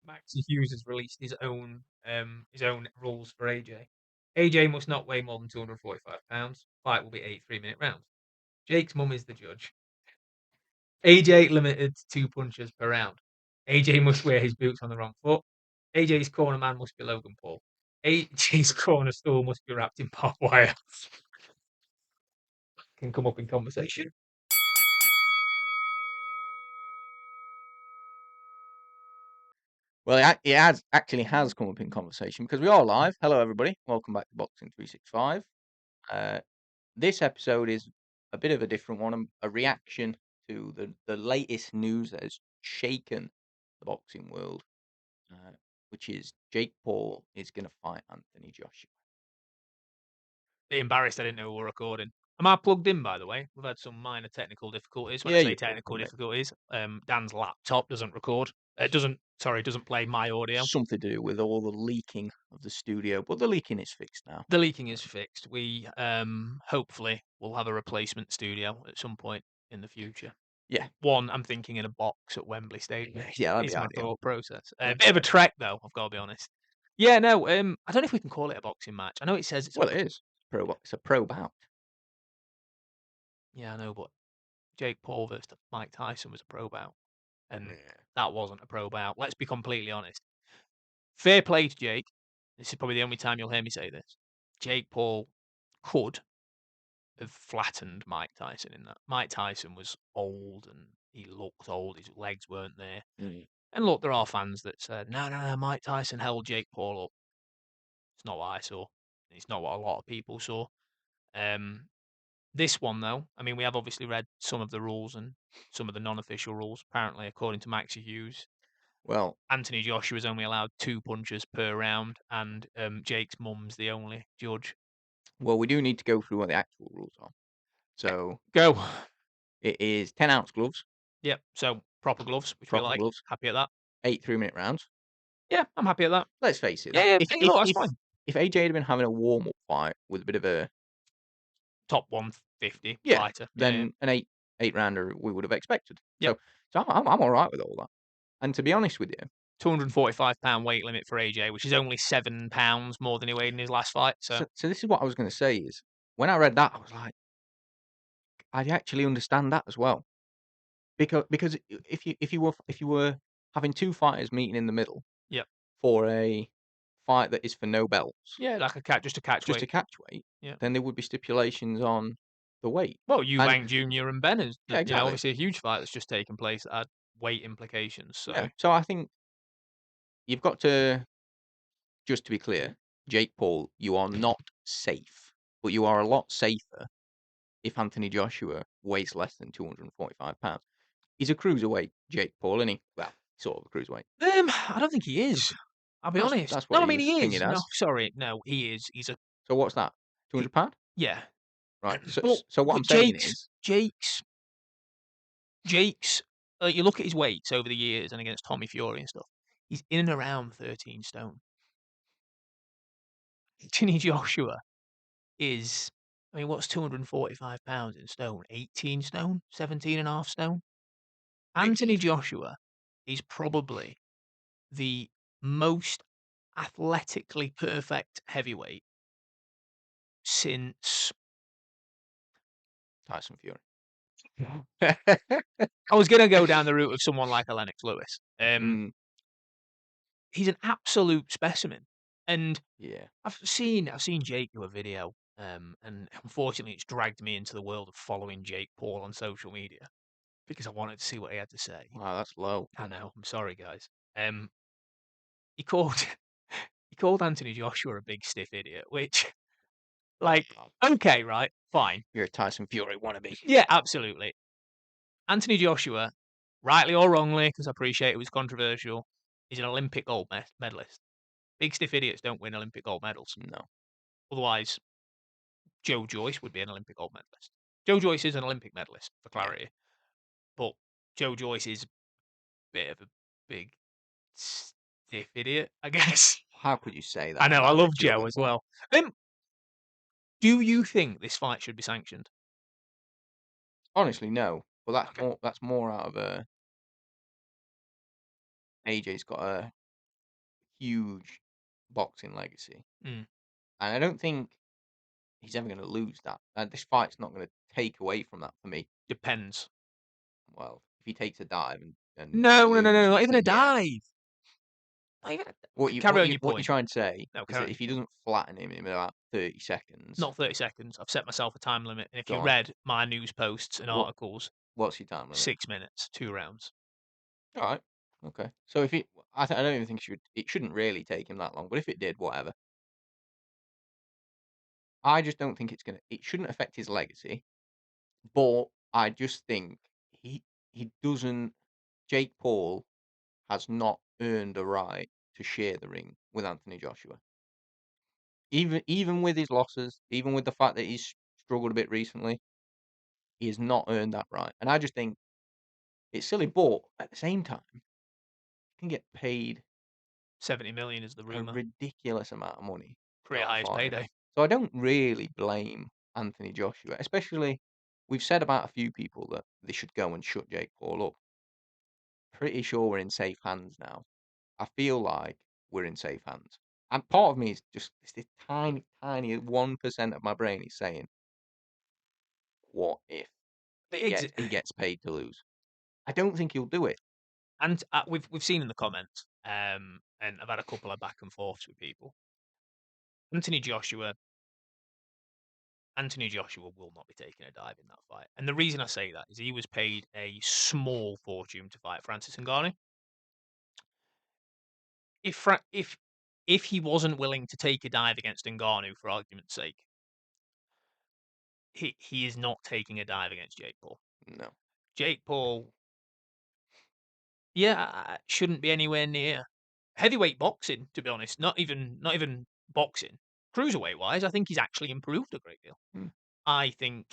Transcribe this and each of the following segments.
Maxi Hughes has released his own rules for AJ. AJ must not weigh more than 245 pounds. Fight will be 8 3-minute rounds. Jake's mum is the judge. AJ limited to 2 punches per round. AJ must wear his boots on the wrong foot. AJ's corner man must be Logan Paul. AJ's corner stool must be wrapped in barbed wire. Can come up in conversation. Well, it actually has come up in conversation because we are live. Hello, everybody. Welcome back to Boxing 365. This episode is a bit of a different one, a reaction to the latest news that has shaken the boxing world, which is Jake Paul is going to fight Anthony Joshua. Embarrassed I didn't know we were recording. Am I plugged in, by the way? We've had some minor technical difficulties. When I say technical difficulties, Dan's laptop doesn't record. It doesn't play my audio. Something to do with all the leaking of the studio, but the leaking is fixed now. The leaking is fixed. We hopefully will have a replacement studio at some point in the future. Yeah. One, I'm thinking in a box at Wembley Stadium. Yeah, that'd Is be my ideal. thought process. A bit of a trek, though, I've got to be honest. Yeah, no, I don't know if we can call it a boxing match. I know it says it's Well, it is. It's a pro bout. Yeah, I know, but Jake Paul versus Mike Tyson was a pro bout, and that wasn't a pro bout. Let's be completely honest. Fair play to Jake. This is probably the only time you'll hear me say this. Jake Paul could have flattened Mike Tyson in that. Mike Tyson was old and he looked old. His legs weren't there. And look, there are fans that said, no, Mike Tyson held Jake Paul up. It's not what I saw. It's not what a lot of people saw. This one, though, I mean, we have obviously read some of the rules and some of the non-official rules. Apparently, according to Maxi Hughes, well, Anthony Joshua is only allowed 2 punches per round, and Jake's mum's the only judge. Well, we do need to go through what the actual rules are. So go. It is 10-ounce gloves. Yep. So proper gloves, which proper we like. Gloves. Happy at that. 8 3-minute rounds. Yeah, I'm happy at that. Let's face it. Yeah, that's fine. If AJ had been having a warm-up fight with a bit of a top 150 fighter, then an eight rounder we would have expected. Yep. So I'm all right with all that. And to be honest with you, 245-pound weight limit for AJ, which is only 7 pounds more than he weighed in his last fight. So this is what I was going to say is when I read that, I was like, I actually understand that as well. Because if you were having two fighters meeting in the middle, yep, for a fight that is for no belts, yeah, like just a catch weight, yeah, then there would be stipulations on the weight. Well, Eubank Jr. and Ben is, exactly. Obviously a huge fight that's just taken place that had weight implications. So yeah, so I think you've got to, just to be clear, Jake Paul, you are not safe, but you are a lot safer if Anthony Joshua weighs less than 245 pounds. He's a cruiserweight, Jake Paul, isn't he? Well, sort of a cruiserweight. I don't think he is. I'll be honest. That's what he is. No, sorry, no, he is. He's a. So what's that? 200 pound? Yeah. Right. So what I'm saying is, Jake's. You look at his weights over the years and against Tommy Fury and stuff. He's in and around 13 stone. Anthony Joshua is. I mean, what's 245 pounds in stone? 18 stone? 17 and a half stone? Anthony Joshua is probably the most athletically perfect heavyweight since Tyson Fury. I was going to go down the route of someone like a Lennox Lewis. He's an absolute specimen, and yeah, I've seen Jake do a video, and unfortunately, it's dragged me into the world of following Jake Paul on social media because I wanted to see what he had to say. Wow, that's low. I know. I'm sorry, guys. He called he called Anthony Joshua a big stiff idiot, which, like, okay, right, fine. You're a Tyson Fury wannabe. Yeah, absolutely. Anthony Joshua, rightly or wrongly, because I appreciate it was controversial, is an Olympic gold medalist. Big stiff idiots don't win Olympic gold medals. No. Otherwise, Joe Joyce would be an Olympic gold medalist. Joe Joyce is an Olympic medalist, for clarity. But Joe Joyce is a bit of a big stiff idiot, I guess. How could you say that? I know, I love Joe as well. Do you think this fight should be sanctioned? Honestly, no. Well, that's more out of AJ's got a huge boxing legacy, Mm, and I don't think he's ever going to lose that. And this fight's not going to take away from that for me. depends. Well, if he takes a dive and No, no, no, no, loses, not even a then yeah. dive. Not even What c you carry what on you your what you're point. trying to say No, is carry that on if your he point. doesn't flatten him in about 30 seconds, Not 30 seconds. I've set myself a time limit, and if go you on. read my news posts and What articles, what's your time limit? 6 minutes, 2 rounds. All right. Okay. So if it, I don't even think it shouldn't really take him that long. But if it did, whatever. I just don't think it shouldn't affect his legacy. But I just think he he doesn't. Jake Paul has not earned a right to share the ring with Anthony Joshua. Even with his losses, even with the fact that he's struggled a bit recently, he has not earned that right. And I just think it's silly. But at the same time, he can get paid 70 million is the a rumor. ridiculous amount of money to go Career and highest fight. payday. So I don't really blame Anthony Joshua, especially we've said about a few people that they should go and shut Jake Paul up. Pretty sure we're in safe hands now. I feel like we're in safe hands. And part of me is just it's this tiny, tiny 1% of my brain is saying, what if he gets paid to lose? I don't think he'll do it. And, we've seen in the comments, and I've had a couple of back and forths with people. Anthony Joshua Anthony Joshua will not be taking a dive in that fight, and the reason I say that is he was paid a small fortune to fight Francis Ngannou. If he wasn't willing to take a dive against Ngannou, for argument's sake, he is not taking a dive against Jake Paul. No. Jake Paul, yeah, shouldn't be anywhere near heavyweight boxing, to be honest. Not even boxing. Cruiserweight wise, I think he's actually improved a great deal. Mm, I think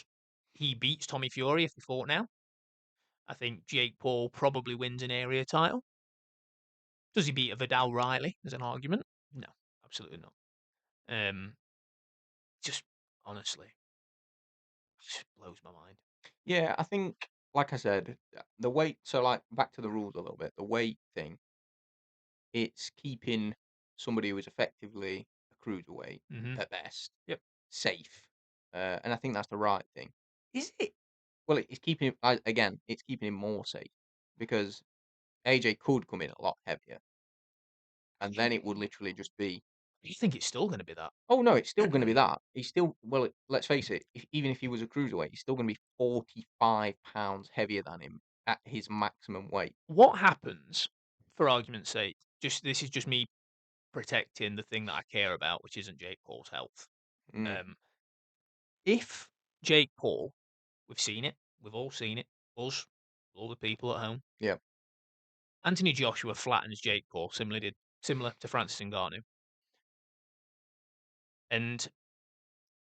he beats Tommy Fury if he fought now. I think Jake Paul probably wins an area title. Does he beat a Vidal Riley as an argument? No, absolutely not. Um, just honestly, just blows my mind. Yeah, I think, like I said, the weight. So, like, back to the rules a little bit. The weight thing. It's keeping somebody who is effectively a cruiserweight Hmm. at best Yep. safe, and I think that's the right thing. Is it? Well, it's keeping him again. It's keeping him more safe because AJ could come in a lot heavier, and then it would literally just be. You think it's still going to be that? Oh no, it's still going to be that. He's still well. Let's face it. Even if he was a cruiserweight, he's still going to be 45 pounds heavier than him at his maximum weight. What happens, for argument's sake? This is just me protecting the thing that I care about, which isn't Jake Paul's health. Mm, Um, if Jake Paul, we've seen it, we've all seen it, us, all the people at home. yeah, Anthony Joshua flattens Jake Paul, similar to Francis Ngannou, and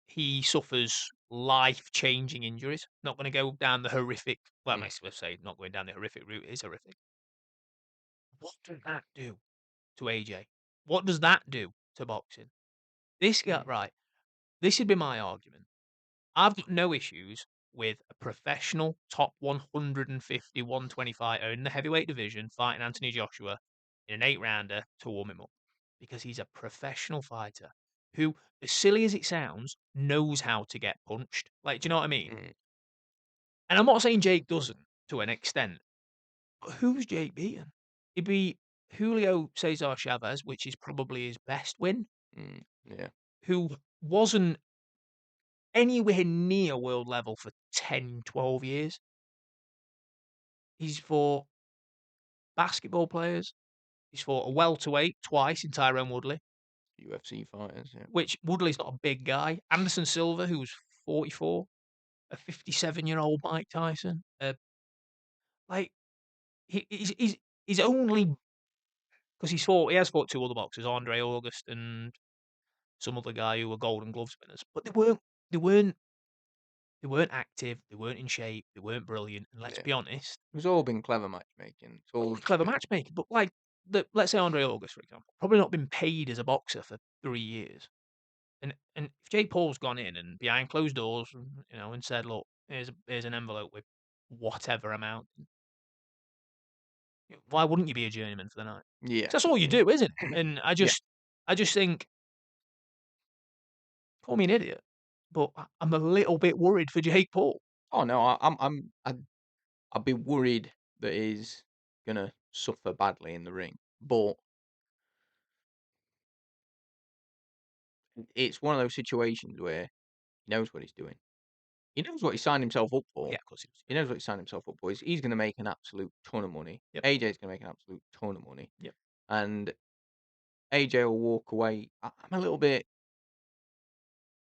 he suffers life-changing injuries. Not going to go down the horrific. Well, mm, let's say not going down the horrific route is horrific. What does that do to AJ? What does that do to boxing? This guy, mm, right? This would be my argument. I've got no issues with a professional top 150, 120 fighter in the heavyweight division fighting Anthony Joshua in an 8 rounder to warm him up because he's a professional fighter who, as silly as it sounds, knows how to get punched. Like, do you know what I mean? mm, And I'm not saying Jake doesn't to an extent, but who's Jake beaten? He'd be Julio Cesar Chavez, which is probably his best win, yeah, who wasn't anywhere near world level for 10, 12 years. He's fought basketball players. He's fought a welterweight twice in Tyrone Woodley, UFC fighters. Yeah, which Woodley's not a big guy. Anderson Silva, who was 44, a 57-year-old Mike Tyson. Like he's only because he has fought two other boxers, Andre August and some other guy who were Golden Gloves winners, but they weren't they weren't active, they weren't in shape, they weren't brilliant. And let's yeah. be honest, It's all been clever matchmaking. It's all all just clever been. matchmaking, but like let's say Andre August, for example, probably not been paid as a boxer for 3 years. And if Jake Paul's gone in and behind closed doors, and said, "Look, here's an envelope with whatever amount," Why wouldn't you be a journeyman for the night? Yeah, 'Cause that's all you yeah, do, isn't it? And yeah. I just think, call me an idiot, but I'm a little bit worried for Jake Paul. Oh no, I'd be worried that he's gonna suffer badly in the ring, but it's one of those situations where he knows what he's doing. He knows what he signed himself up for. Yeah, of course he does. He knows what he signed himself up for. He's going to make an absolute ton of money. Yep, AJ's going to make an absolute ton of money, yep. and AJ will walk away. I'm a little bit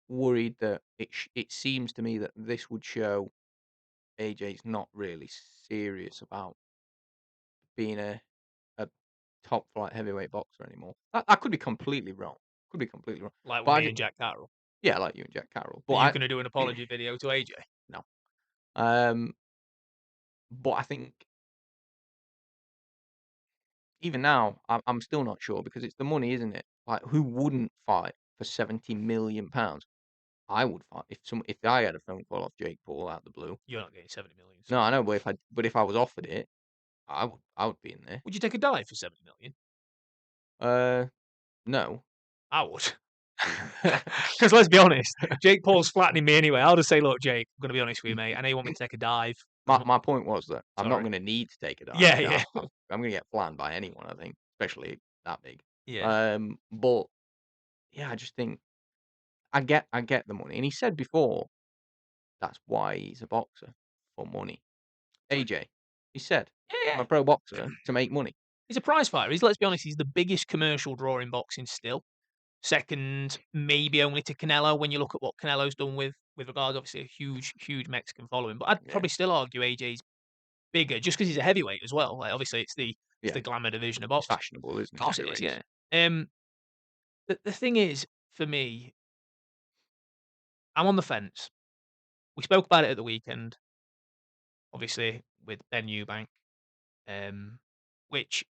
worried that it seems to me that this would show AJ's not really serious about being a top flight heavyweight boxer anymore. I could be completely wrong. Could be completely wrong. Like But with me and Jack Carroll. yeah, like you and Jack Carroll. But Are you I gonna do an apology video to AJ? no. Um, but I think even now, I'm still not sure because it's the money, isn't it? Like, who wouldn't fight for £70 million? I would fight if I had a phone call off Jake Paul out of the blue. You're not getting 70,000,000, No, so I know, but if I was offered it, I would be in there. would you take a dive for 70,000,000? Uh, no. I would. 'Cause let's be honest, Jake Paul's flattening me anyway. I'll just say, "Look, Jake, I'm gonna be honest with you, mate. I know you want me to take a dive. I'm My not." my point was that I'm not Sorry. gonna need to take a dive. Yeah, You know, yeah. I'm gonna get flattened by anyone, I think, especially that big. Yeah. But yeah, I just think I get the money, and he said before that's why he's a boxer, for money. Yeah, AJ, he said, "I'm yeah. a pro boxer to make money." He's a prize fighter. Let's be honest, he's the biggest commercial draw in boxing still. Second, maybe only to Canelo when you look at what Canelo's done with regards, obviously, a huge, huge Mexican following. But I'd Yeah, probably still argue AJ's bigger just because he's a heavyweight as well. Like, obviously, it's yeah. the glamour division of It's boxing. fashionable, isn't Of it, course it is, heavyweights? yeah. The thing is, for me, I'm on the fence. We spoke about it at the weekend, obviously, with Ben Eubank, um, which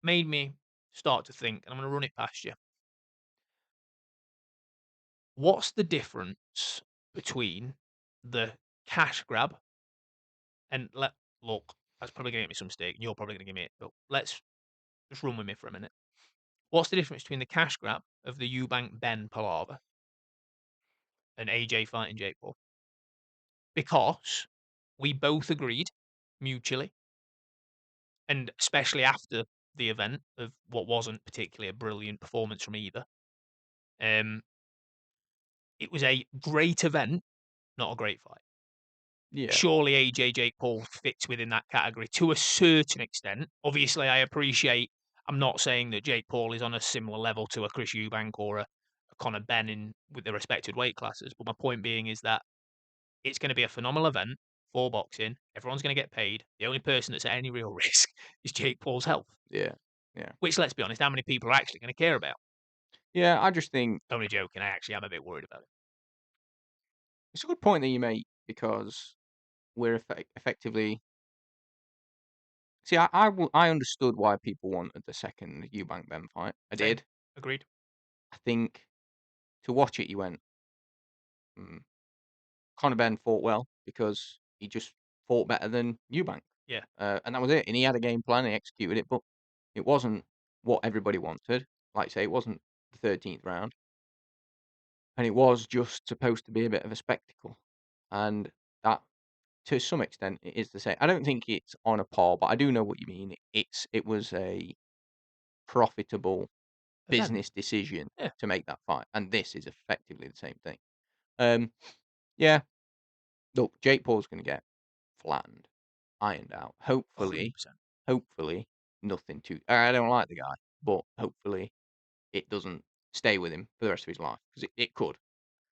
made me start to think, and I'm gonna run it past you. What's the difference between the cash grab and look, that's probably gonna get me some steak, and you're probably gonna give me it, but let's just run with me for a minute. What's the difference between the cash grab of the Eubank Ben palaver and AJ fighting Jake Paul? Because we both agreed mutually, and especially after the event of what wasn't particularly a brilliant performance from either, um, it was a great event, not a great fight. Yeah, Surely AJ Jake Paul fits within that category to a certain extent. Obviously, I appreciate. I'm not saying that Jake Paul is on a similar level to a Chris Eubank or a Conor Benn in with the respected weight classes. But my point being is that it's going to be a phenomenal event for boxing. Everyone's going to get paid. The only person that's at any real risk is Jake Paul's health. yeah, yeah. Which, let's be honest, how many people are actually going to care about? Yeah, I just think Only joking. I actually am a bit worried about it. it's a good point that you make because we're effectively see, I understood why people wanted the second Eubank Ben fight. I Same. did. Agreed. I think to watch it, you went, mm, Conor Benn fought well because he just fought better than Eubank. Yeah. And that was it. And he had a game plan, he executed it, but it wasn't what everybody wanted. Like I say, it wasn't the 13th round. And it was just supposed to be a bit of a spectacle. And that, to some extent, it is the same. I don't think it's on a par, but I do know what you mean. It was a profitable Event. business decision Yeah. to make that fight. And this is effectively the same thing. Um, yeah, look, Jake Paul's going to get flattened, ironed out. Hopefully, 100%. hopefully, nothing too. I don't like the guy, but hopefully, it doesn't stay with him for the rest of his life because it could.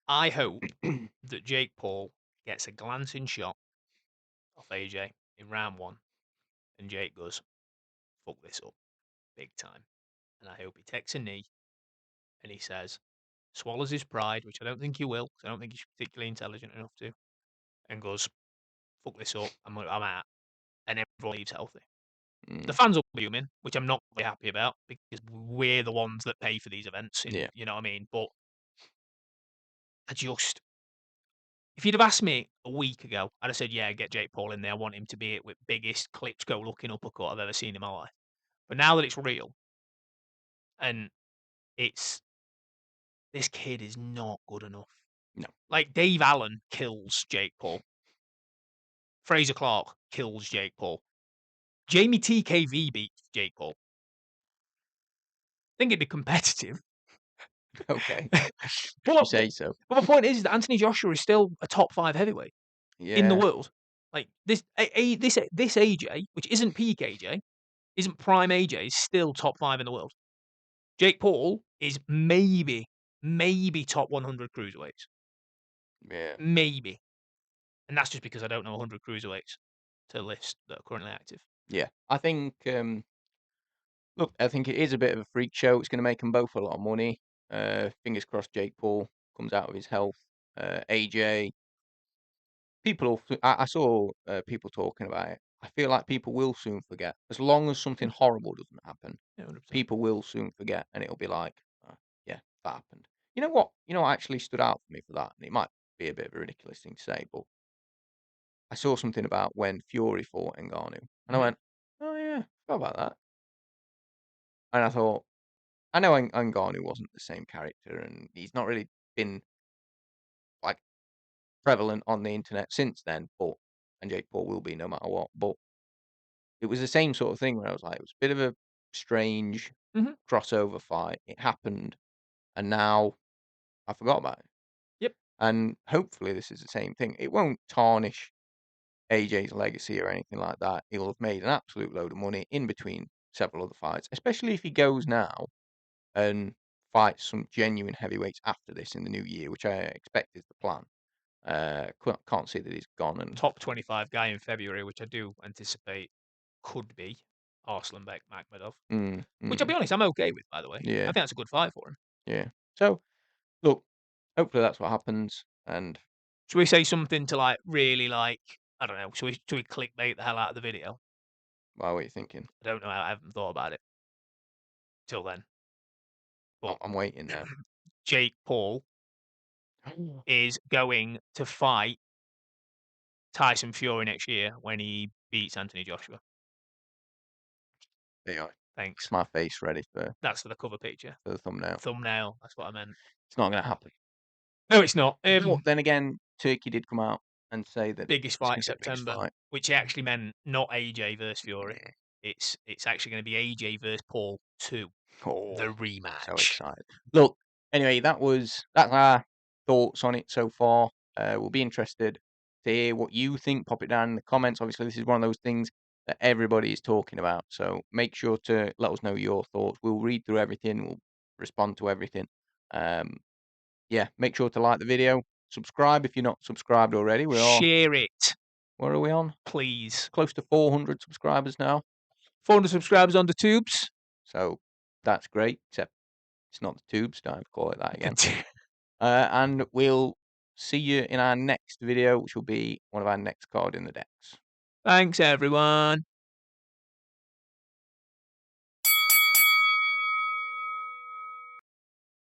I hope that Jake Paul gets a glancing shot off AJ in round one, and Jake goes, fuck this up big time. And I hope he takes a knee and he says, swallows his pride, which I don't think he will, 'cause I don't think he's particularly intelligent enough to, and goes, fuck this up, I'm out. And everyone leaves healthy. The Mm, fans will be human, which I'm not really happy about because we're the ones that pay for these events. yeah, You know what I mean? But I just, if you'd have asked me a week ago, I'd have said, "Yeah, get Jake Paul in there. I want him to be it with biggest Klitschko-looking uppercut I've ever seen in my life." But now that it's real and it's this kid is not good enough. No. Like, Dave Allen kills Jake Paul. Fraser Clark kills Jake Paul. Jamie TKV beats Jake Paul. I think it'd be competitive. Okay. You But say so. but my point is that Anthony Joshua is still a top 5 heavyweight in the Yeah. world. Like, this AJ, which isn't peak AJ, isn't prime AJ, is still top 5 in the world. Jake Paul is maybe top 100 cruiserweights. Yeah. Maybe. And that's just because I don't know 100 cruiserweights to list that are currently active. Yeah. I think, look, I think it is a bit of a freak show. It's gonna make them both a lot of money. Fingers crossed Jake Paul comes out of his health. AJ, I saw, people talking about it. I feel like people will soon forget. As long as something 100%. horrible doesn't happen, Yeah, 100%. people will soon forget, and it'll be like, "Yeah, that happened." You know what? You know what actually stood out for me for that, and it might be a bit of a ridiculous thing to say, but I saw something about when Fury fought Ngannou, and I Mhm. went, "Oh, yeah, forgot about that." And I thought, I know Ngannou wasn't the same character, and he's not really been, like, prevalent on the internet since then, but and Jake Paul will be no matter what, but it was the same sort of thing where I was like, it was a bit of a strange Mhm. crossover fight. It happened, and now I forgot about it. Yep. And hopefully this is the same thing. It won't tarnish AJ's legacy or anything like that. He'll have made an absolute load of money in between several other fights, especially if he goes now and fights some genuine heavyweights after this in the new year, which I expect is the plan. Can't see that he's gone and Top 25 guy in February, which I do anticipate could be Arslanbek Makhmedov, mm, which I'll mm, be honest, I'm okay with, by the way. I yeah, think that's a good fight for him. yeah. So look, hopefully that's what happens. And Should we say something to, like, really, like, I don't know, should we clickbait the hell out of the video? well, what are you thinking? I don't know, I haven't thought about it till then. I'm, But I'm waiting now. Jake Paul is going to fight Tyson Fury next year when he beats Anthony Joshua. There you are. Thanks. It's my face ready That's for the cover picture. for the thumbnail. Thumbnail, that's what I meant. It's not going to happen. No, it's not. But then again, Turkey did come out and say that Biggest it's fight going to be the biggest September, fight. which actually meant not AJ versus Fury. Yeah. It's actually gonna be AJ versus Paul 2, Oh, the so rematch. excited. Look, anyway, that's our thoughts on it so far. We'll be interested to hear what you think. Pop it down in the comments. Obviously, this is one of those things that everybody is talking about. So make sure to let us know your thoughts. We'll read through everything. We'll respond to everything. Um, yeah, make sure to like the video. Subscribe if you're not subscribed already. Share it, Where are we on? please. Close to 400 subscribers now. 400 subscribers on the tubes. So that's great, except it's not the tubes. Don't have to call it that The again. t- And we'll see you in our next video, which will be one of our next card in the decks. Thanks, everyone.